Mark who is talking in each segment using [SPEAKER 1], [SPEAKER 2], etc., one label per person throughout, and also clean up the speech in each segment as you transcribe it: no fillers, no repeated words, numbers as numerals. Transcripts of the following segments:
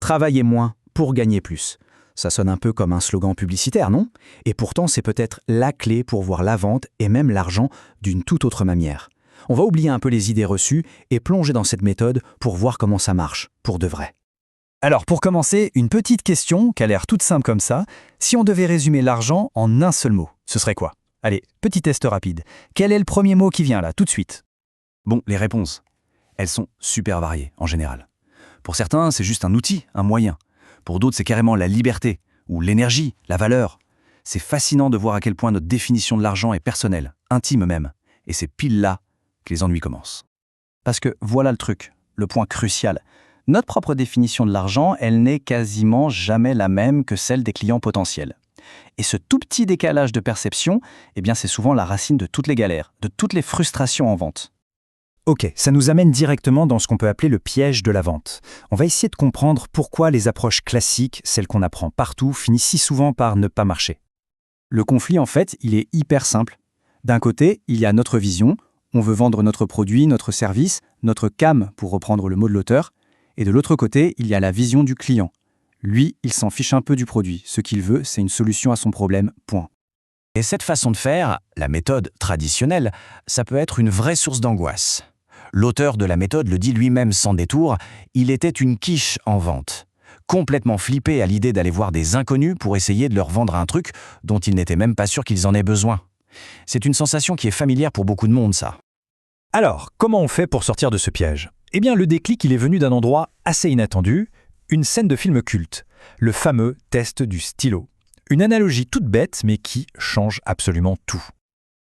[SPEAKER 1] Travailler moins pour gagner plus. Ça sonne un peu comme un slogan publicitaire, non? Et pourtant, c'est peut-être la clé pour voir la vente et même l'argent d'une toute autre manière. On va oublier un peu les idées reçues et plonger dans cette méthode pour voir comment ça marche, pour de vrai.
[SPEAKER 2] Alors pour commencer, une petite question qui a l'air toute simple comme ça. Si on devait résumer l'argent en un seul mot, ce serait quoi? Allez, petit test rapide. Quel est le premier mot qui vient là, tout de suite?
[SPEAKER 3] Bon, les réponses, elles sont super variées en général. Pour certains, c'est juste un outil, un moyen. Pour d'autres, c'est carrément la liberté, ou l'énergie, la valeur. C'est fascinant de voir à quel point notre définition de l'argent est personnelle, intime même. Et c'est pile là que les ennuis commencent.
[SPEAKER 2] Parce que voilà le truc, le point crucial. Notre propre définition de l'argent, elle n'est quasiment jamais la même que celle des clients potentiels. Et ce tout petit décalage de perception, eh bien c'est souvent la racine de toutes les galères, de toutes les frustrations en vente. Ok, ça nous amène directement dans ce qu'on peut appeler le piège de la vente. On va essayer de comprendre pourquoi les approches classiques, celles qu'on apprend partout, finissent si souvent par ne pas marcher. Le conflit, en fait, il est hyper simple. D'un côté, il y a notre vision, on veut vendre notre produit, notre service, notre cam, pour reprendre le mot de l'auteur, et de l'autre côté, il y a la vision du client. Lui, il s'en fiche un peu du produit. Ce qu'il veut, c'est une solution à son problème, point.
[SPEAKER 4] Et cette façon de faire, la méthode traditionnelle, ça peut être une vraie source d'angoisse. L'auteur de la méthode le dit lui-même sans détour, il était une quiche en vente. Complètement flippé à l'idée d'aller voir des inconnus pour essayer de leur vendre un truc dont il n'était même pas sûr qu'ils en aient besoin. C'est une sensation qui est familière pour beaucoup de monde, ça.
[SPEAKER 2] Alors, comment on fait pour sortir de ce piège? Eh bien, le déclic, il est venu d'un endroit assez inattendu, une scène de film culte, le fameux test du stylo. Une analogie toute bête, mais qui change absolument tout.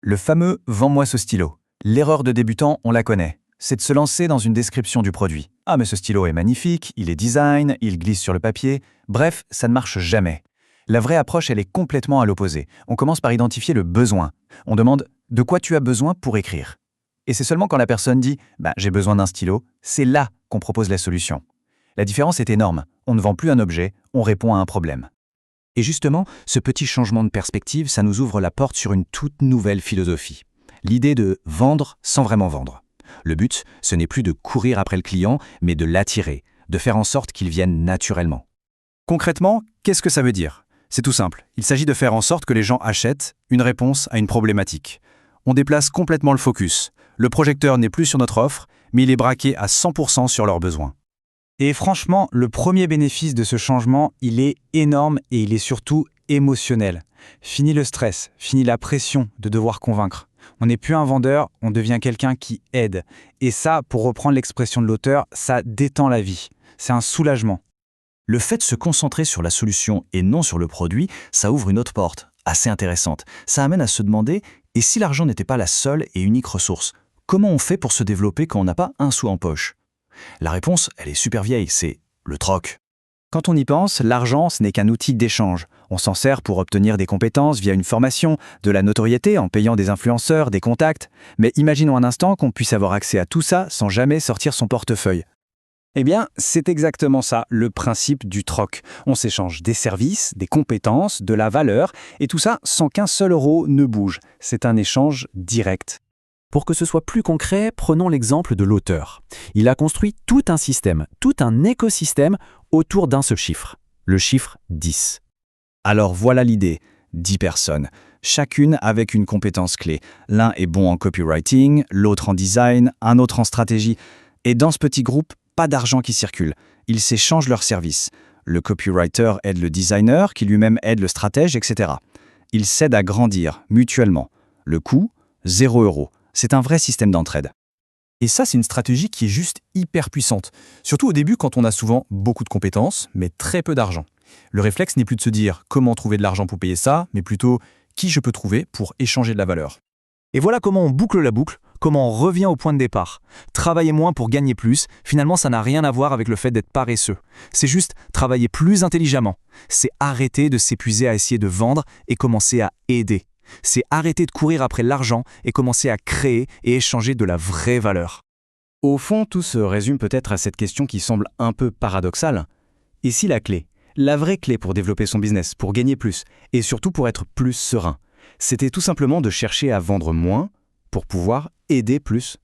[SPEAKER 3] Le fameux « vends-moi ce stylo ». L'erreur de débutant, on la connaît. C'est de se lancer dans une description du produit. « Ah, mais ce stylo est magnifique, il est design, il glisse sur le papier. » Bref, ça ne marche jamais. La vraie approche, elle est complètement à l'opposé. On commence par identifier le besoin. On demande « de quoi tu as besoin pour écrire ?» Et c'est seulement quand la personne dit « j'ai besoin d'un stylo », c'est là qu'on propose la solution. La différence est énorme. On ne vend plus un objet, on répond à un problème.
[SPEAKER 1] Et justement, ce petit changement de perspective, ça nous ouvre la porte sur une toute nouvelle philosophie. L'idée de vendre sans vraiment vendre. Le but, ce n'est plus de courir après le client, mais de l'attirer, de faire en sorte qu'il vienne naturellement.
[SPEAKER 3] Concrètement, qu'est-ce que ça veut dire? C'est tout simple. Il s'agit de faire en sorte que les gens achètent une réponse à une problématique. On déplace complètement le focus. Le projecteur n'est plus sur notre offre, mais il est braqué à 100% sur leurs besoins.
[SPEAKER 2] Et franchement, le premier bénéfice de ce changement, il est énorme et il est surtout émotionnel. Fini le stress, fini la pression de devoir convaincre. On n'est plus un vendeur, on devient quelqu'un qui aide. Et ça, pour reprendre l'expression de l'auteur, ça détend la vie. C'est un soulagement.
[SPEAKER 4] Le fait de se concentrer sur la solution et non sur le produit, ça ouvre une autre porte, assez intéressante. Ça amène à se demander, et si l'argent n'était pas la seule et unique ressource, comment on fait pour se développer quand on n'a pas un sou en poche? La réponse, elle est super vieille, c'est le troc.
[SPEAKER 2] Quand on y pense, l'argent, ce n'est qu'un outil d'échange. On s'en sert pour obtenir des compétences via une formation, de la notoriété en payant des influenceurs, des contacts. Mais imaginons un instant qu'on puisse avoir accès à tout ça sans jamais sortir son portefeuille. Eh bien, c'est exactement ça, le principe du troc. On s'échange des services, des compétences, de la valeur, et tout ça sans qu'un seul euro ne bouge. C'est un échange direct.
[SPEAKER 1] Pour que ce soit plus concret, prenons l'exemple de l'auteur. Il a construit tout un système, tout un écosystème autour d'un seul chiffre, le chiffre 10.
[SPEAKER 3] Alors voilà l'idée, 10 personnes, chacune avec une compétence clé. L'un est bon en copywriting, l'autre en design, un autre en stratégie. Et dans ce petit groupe, pas d'argent qui circule. Ils s'échangent leurs services. Le copywriter aide le designer, qui lui-même aide le stratège, etc. Ils s'aident à grandir, mutuellement. Le coût, 0 €. C'est un vrai système d'entraide.
[SPEAKER 2] Et ça, c'est une stratégie qui est juste hyper puissante. Surtout au début, quand on a souvent beaucoup de compétences, mais très peu d'argent. Le réflexe n'est plus de se dire comment trouver de l'argent pour payer ça, mais plutôt qui je peux trouver pour échanger de la valeur. Et voilà comment on boucle la boucle, comment on revient au point de départ. Travailler moins pour gagner plus, finalement ça n'a rien à voir avec le fait d'être paresseux. C'est juste travailler plus intelligemment. C'est arrêter de s'épuiser à essayer de vendre et commencer à aider. C'est arrêter de courir après l'argent et commencer à créer et échanger de la vraie valeur.
[SPEAKER 1] Au fond, tout se résume peut-être à cette question qui semble un peu paradoxale. Et si la clé, la vraie clé pour développer son business, pour gagner plus, et surtout pour être plus serein, c'était tout simplement de chercher à vendre moins pour pouvoir aider plus?